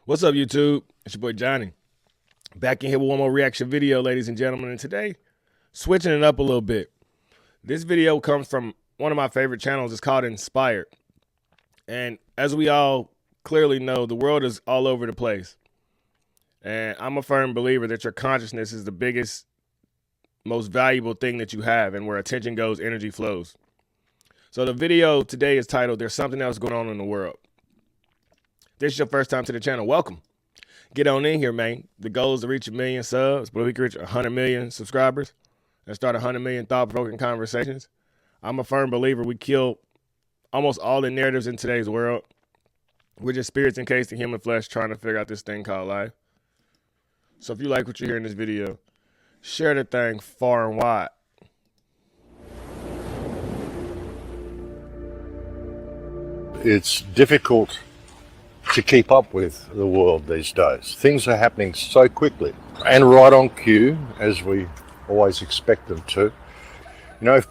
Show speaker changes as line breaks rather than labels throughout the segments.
What's up, YouTube? It's your boy Johnny. Back in here with one more reaction video, ladies and gentlemen. And today, switching it up a little bit. This video comes from one of my favorite channels. It's called Inspired. And as we all clearly know, the world is all over the place. And I'm a firm believer that your consciousness is the biggest, most valuable thing that you have. And where attention goes, energy flows. So the video today is titled, There's Something Else Going On in the World. If this is your first time to the channel, welcome. Get on in here, man. The goal is to reach 1 million subs, but we can reach 100 million subscribers and start 100 million thought-provoking conversations. I'm a firm believer we kill almost all the narratives in today's world. We're just spirits encased in human flesh trying to figure out this thing called life. So if you like what you hear in this video, share the thing far and wide.
It's difficult to keep up with the world these days. Things are happening so quickly and right on cue, as we always expect them to. You know, if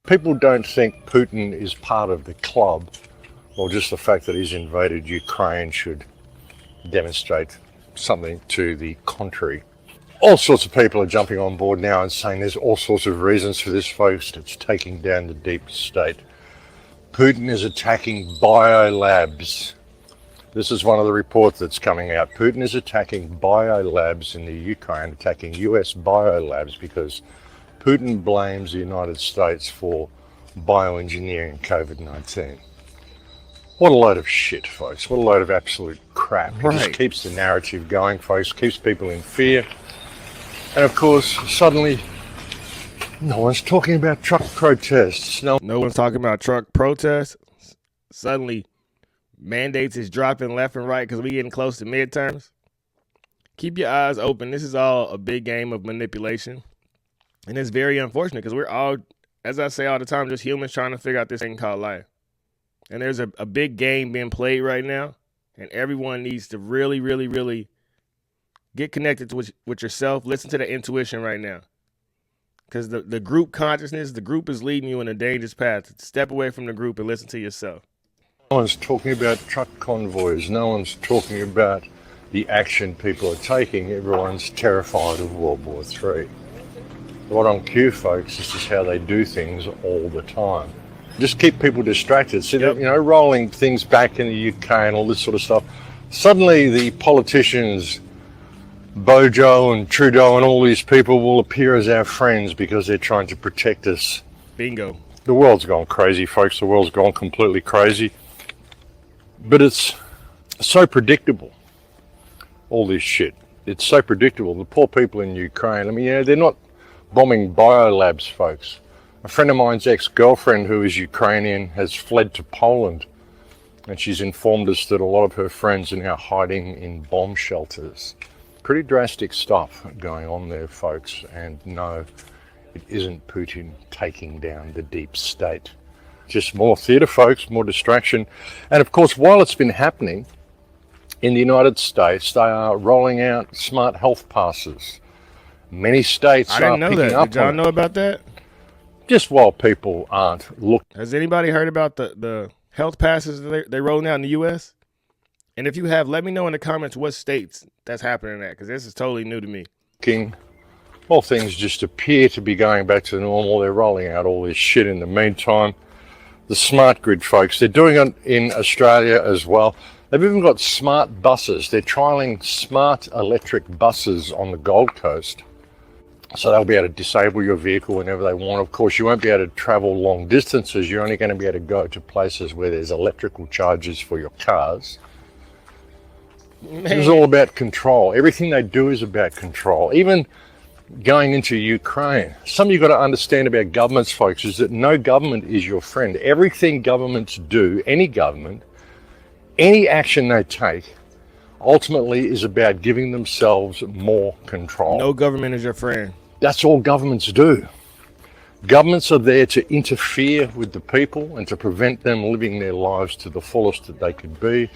people don't think Putin is part of the club, or just the fact that he's invaded Ukraine should demonstrate something to the contrary. All sorts of people are jumping on board now and saying there's all sorts of reasons for this, folks. It's taking down the deep state. Putin is attacking biolabs. This is one of the reports that's coming out. Putin is attacking biolabs in the Ukraine, attacking US biolabs because Putin blames the United States for bioengineering COVID-19. What a load of shit, folks. What a load of absolute crap. It just keeps the narrative going, folks, keeps people in fear. And of course, suddenly, no one's talking about truck protests. No
one's talking about truck protests. Suddenly, mandates is dropping left and right because we're getting close to midterms. Keep your eyes open. This is all a big game of manipulation. And it's very unfortunate because we're all, as I say all the time, just humans trying to figure out this thing called life. And there's a big game being played right now. And everyone needs to really, really, really get connected to with yourself. Listen to the intuition right now. Because the group consciousness, the group is leading you in a dangerous path. Step away from the group and listen to yourself.
No one's talking about truck convoys. No one's talking about the action people are taking. Everyone's terrified of World War III. Right on cue, folks, this is how they do things all the time. Just keep people distracted. See, you know, rolling things back in the UK and all this sort of stuff. Suddenly the politicians, Bojo and Trudeau and all these people will appear as our friends because they're trying to protect us.
Bingo.
The world's gone crazy, folks. The world's gone completely crazy. But it's so predictable, all this shit. It's so predictable. The poor people in Ukraine, I mean, yeah, they're not bombing biolabs, folks. A friend of mine's ex-girlfriend, who is Ukrainian, has fled to Poland. And she's informed us that a lot of her friends are now hiding in bomb shelters. Pretty drastic stuff going on there, folks. And no, it isn't Putin taking down the deep state. Just more theatre, folks, more distraction. And of course, while it's been happening in the United States, they are rolling out smart health passes. Many states are picking up on it.
Did y'all know about that?
Just while people aren't looking.
Has anybody heard about the health passes that they're rolling out in the U.S.? And if you have, let me know in the comments what states that's happening at, because this is totally new to me.
Well, things just appear to be going back to normal. They're rolling out all this shit in the meantime. The smart grid, folks, they're doing it in Australia as well. They've even got smart buses. They're trialing smart electric buses on the Gold Coast. So they'll be able to disable your vehicle whenever they want. Of course, you won't be able to travel long distances. You're only going to be able to go to places where there's electrical charges for your cars. It's all about control. Everything they do is about control. Even going into Ukraine, something you've got to understand about governments, folks, is that no government is your friend. Everything governments do, any government, any action they take, ultimately is about giving themselves more control.
No government is your friend.
That's all governments do. Governments are there to interfere with the people and to prevent them living their lives to the fullest that they could be,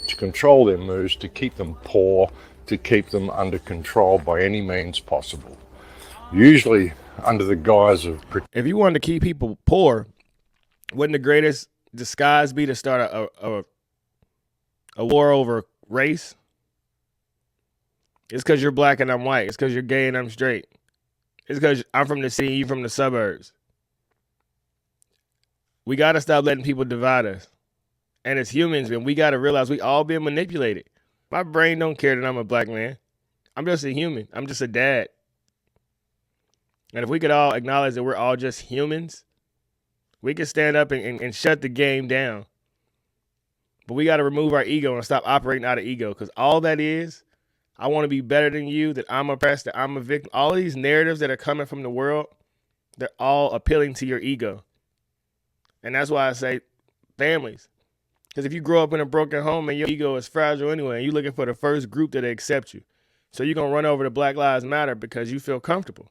to control their moves, to keep them poor, to keep them under control by any means possible. Usually under the guise of...
If you wanted to keep people poor, wouldn't the greatest disguise be to start a war over race? It's because you're black and I'm white. It's because you're gay and I'm straight. It's because I'm from the city and you from the suburbs. We got to stop letting people divide us. And as humans, man, we got to realize we all been manipulated. My brain don't care that I'm a black man. I'm just a human. I'm just a dad. And if we could all acknowledge that we're all just humans, we could stand up and shut the game down. But we got to remove our ego and stop operating out of ego, because all that is, I want to be better than you, that I'm oppressed, that I'm a victim. All of these narratives that are coming from the world, they're all appealing to your ego. And that's why I say families. Because if you grow up in a broken home and your ego is fragile anyway, and you're looking for the first group that accepts you. So you're going to run over to Black Lives Matter because you feel comfortable.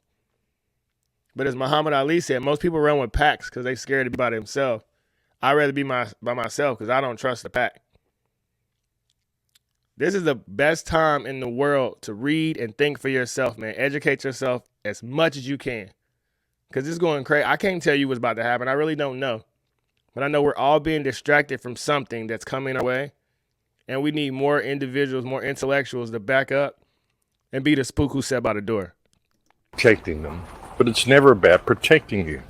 But as Muhammad Ali said, most people run with packs because they're scared to be by themselves. I'd rather be by myself because I don't trust the pack. This is the best time in the world to read and think for yourself, man. Educate yourself as much as you can. Because it's going crazy. I can't tell you what's about to happen. I really don't know. But I know we're all being distracted from something that's coming our way. And we need more individuals, more intellectuals to back up and be the spook who sat by the door.
Protecting them. But it's never about protecting you.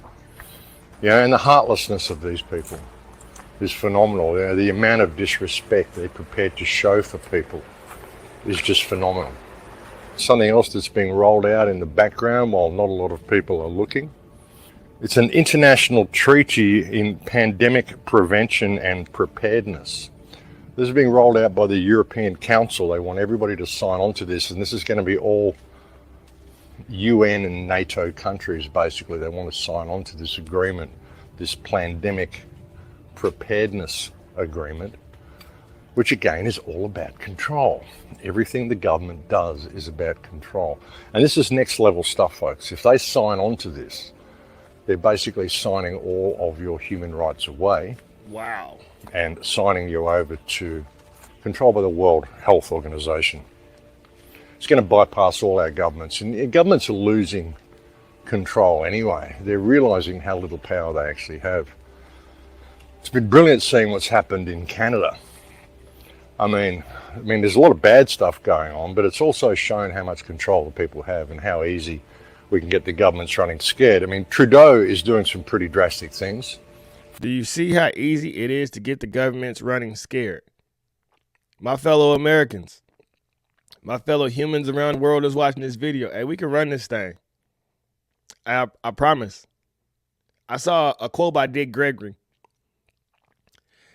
And the heartlessness of these people is phenomenal. The amount of disrespect they're prepared to show for people is just phenomenal. Something else that's being rolled out in the background while not a lot of people are looking. It's an international treaty in pandemic prevention and preparedness. This is being rolled out by the European Council. They want everybody to sign on to this, and this is going to be all UN and NATO countries. Basically, they want to sign on to this agreement, this pandemic preparedness agreement, which again is all about control. Everything the government does is about control. And this is next level stuff, folks. If they sign on to this, they're basically signing all of your human rights away.
Wow.
And signing you over to control by the World Health Organization. It's going to bypass all our governments, and governments are losing control anyway. They're realizing how little power they actually have. It's been brilliant seeing what's happened in Canada. I mean, there's a lot of bad stuff going on, but it's also shown how much control the people have and how easy we can get the governments running scared. I mean, Trudeau is doing some pretty drastic things.
Do you see how easy it is to get the governments running scared? My fellow Americans, my fellow humans around the world is watching this video. Hey, we can run this thing. I promise. I saw a quote by Dick Gregory.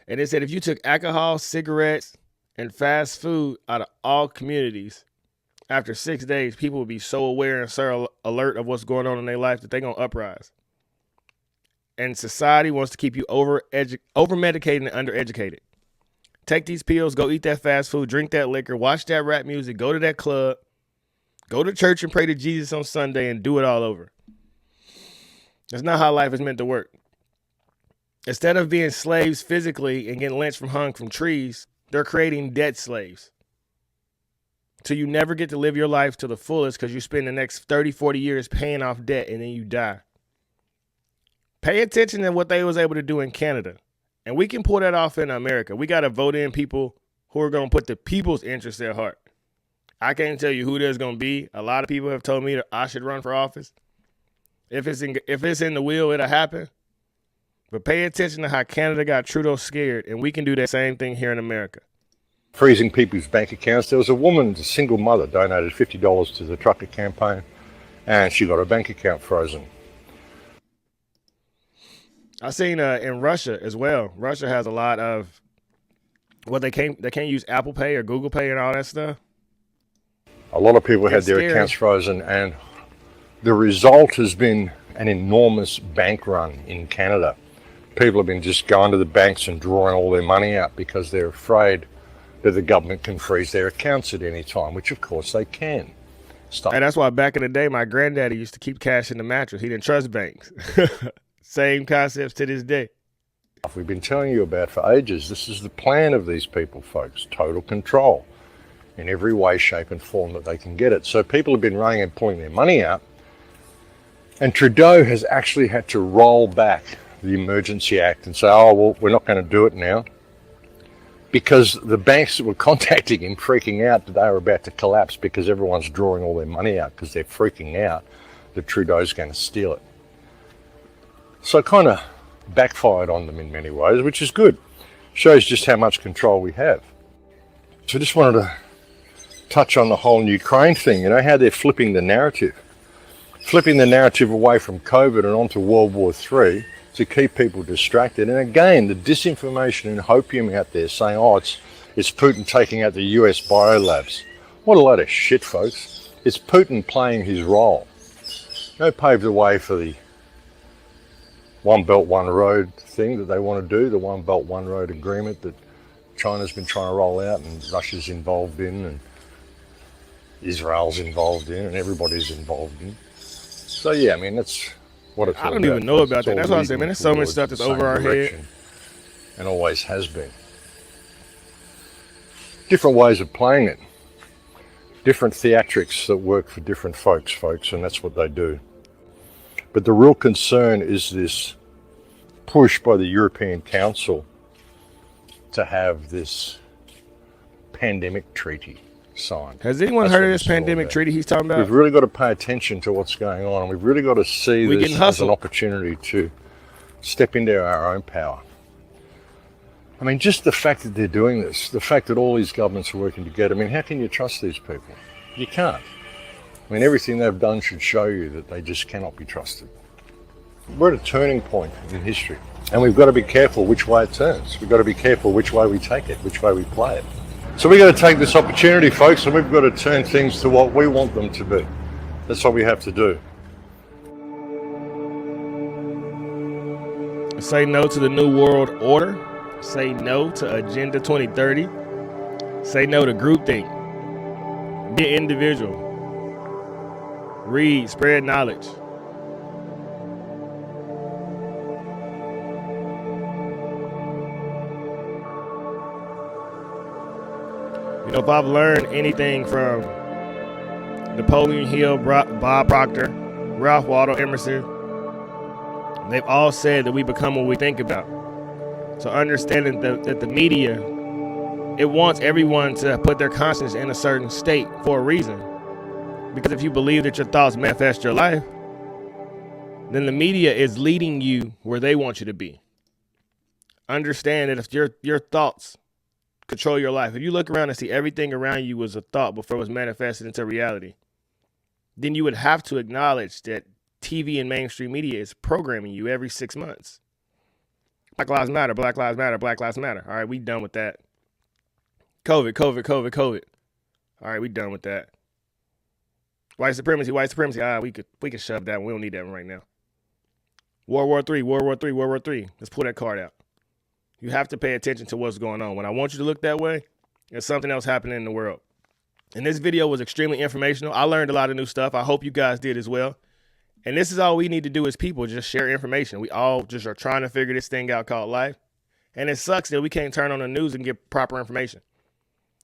And it said, if you took alcohol, cigarettes, and fast food out of all communities, after 6 days, people would be so aware and so alert of what's going on in their life that they're going to uprise. And society wants to keep you over-medicated and undereducated. Take these pills, go eat that fast food, drink that liquor, watch that rap music, go to that club, go to church and pray to Jesus on Sunday and do it all over. That's not how life is meant to work. Instead of being slaves physically and getting lynched from hung from trees, they're creating debt slaves. So you never get to live your life to the fullest because you spend the next 30, 40 years paying off debt and then you die. Pay attention to what they was able to do in Canada. And we can pull that off in America. We got to vote in people who are going to put the people's interests at heart. I can't tell you who there's going to be. A lot of people have told me that I should run for office. If it's in the wheel, it'll happen. But pay attention to how Canada got Trudeau scared, and we can do that same thing here in America.
Freezing people's bank accounts. There was a woman, a single mother, donated $50 to the trucker campaign, and she got her bank account frozen.
I've seen in Russia as well. Russia has a lot of they can't use Apple Pay or Google Pay and all that stuff.
A lot of people had their accounts frozen, and the result has been an enormous bank run in Canada. People have been just going to the banks and drawing all their money out because they're afraid that the government can freeze their accounts at any time, which of course they can.
And that's why back in the day, my granddaddy used to keep cash in the mattress. He didn't trust banks. Same concepts to this day.
We've been telling you about for ages. This is the plan of these people, folks. Total control in every way, shape and form that they can get it. So people have been running and pulling their money out. And Trudeau has actually had to roll back the Emergency Act and say, oh, well, we're not going to do it now. because the banks that were contacting him freaking out that they were about to collapse because everyone's drawing all their money out because they're freaking out that Trudeau's going to steal it. So it kind of backfired on them in many ways, which is good. Shows just how much control we have. So I just wanted to touch on the whole Ukraine thing, how they're flipping the narrative. Flipping the narrative away from COVID and onto World War III to keep people distracted. And again, the disinformation and hopium out there saying, oh, it's Putin taking out the US biolabs. What a load of shit, folks. It's Putin playing his role. Paved the way for the One Belt, One Road thing that they want to do, the One Belt, One Road agreement that China's been trying to roll out and Russia's involved in and Israel's involved in and everybody's involved in. So yeah, that's what it's all about.
I don't even know about that. That's what I said, man. There's so much stuff that's over our head.
And always has been. Different ways of playing it. Different theatrics that work for different folks, and that's what they do. But the real concern is this push by the European Council to have this pandemic treaty signed.
Has anyone heard of this pandemic treaty he's talking about?
We've really got to pay attention to what's going on, and we've really got to see this as an opportunity to step into our own power. Just the fact that they're doing this, the fact that all these governments are working together, how can you trust these people? You can't. Everything they've done should show you that they just cannot be trusted. We're at a turning point in history, and we've got to be careful which way it turns. We've got to be careful which way we take it, which way we play it. So we've got to take this opportunity, folks, and we've got to turn things to what we want them to be. That's what we have to do.
Say no to the New World Order. Say no to Agenda 2030. Say no to groupthink. Be individual. Read, spread knowledge. If I've learned anything from Napoleon Hill, Bob Proctor, Ralph Waldo Emerson, they've all said that we become what we think about. So understanding that the media, it wants everyone to put their conscience in a certain state for a reason. Because if you believe that your thoughts manifest your life, then the media is leading you where they want you to be. Understand that if your thoughts control your life, if you look around and see everything around you was a thought before it was manifested into reality, then you would have to acknowledge that TV and mainstream media is programming you every 6 months. Black Lives Matter, Black Lives Matter, Black Lives Matter. All right, we done with that. COVID. All right, we done with that. White supremacy. We could shove that one. We don't need that one right now. World War III. Let's pull that card out. You have to pay attention to what's going on. When I want you to look that way, there's something else happening in the world. And this video was extremely informational. I learned a lot of new stuff. I hope you guys did as well. And this is all we need to do as people, just share information. We all just are trying to figure this thing out called life. And it sucks that we can't turn on the news and get proper information.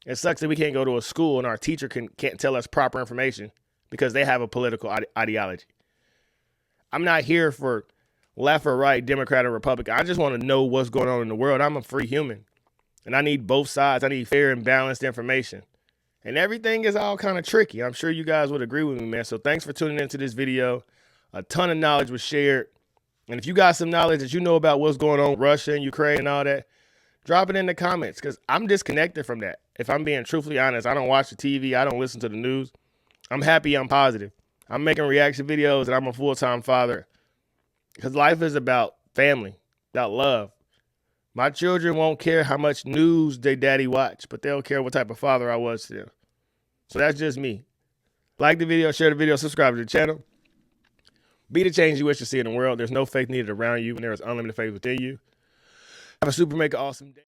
It sucks that we can't go to a school and our teacher can't tell us proper information because they have a political ideology. I'm not here for left or right, Democrat or Republican. I just want to know what's going on in the world. I'm a free human, and I need both sides. I need fair and balanced information. And everything is all kind of tricky. I'm sure you guys would agree with me, man. So thanks for tuning into this video. A ton of knowledge was shared. And if you got some knowledge that you know about what's going on with Russia and Ukraine and all that, drop it in the comments because I'm disconnected from that. If I'm being truthfully honest, I don't watch the TV. I don't listen to the news. I'm happy. I'm positive. I'm making reaction videos and I'm a full-time father because life is about family, about love. My children won't care how much news their daddy watch, but they'll care what type of father I was to them. So that's just me. Like the video, share the video, subscribe to the channel. Be the change you wish to see in the world. There's no faith needed around you, and there is unlimited faith within you. Have a super mega awesome day.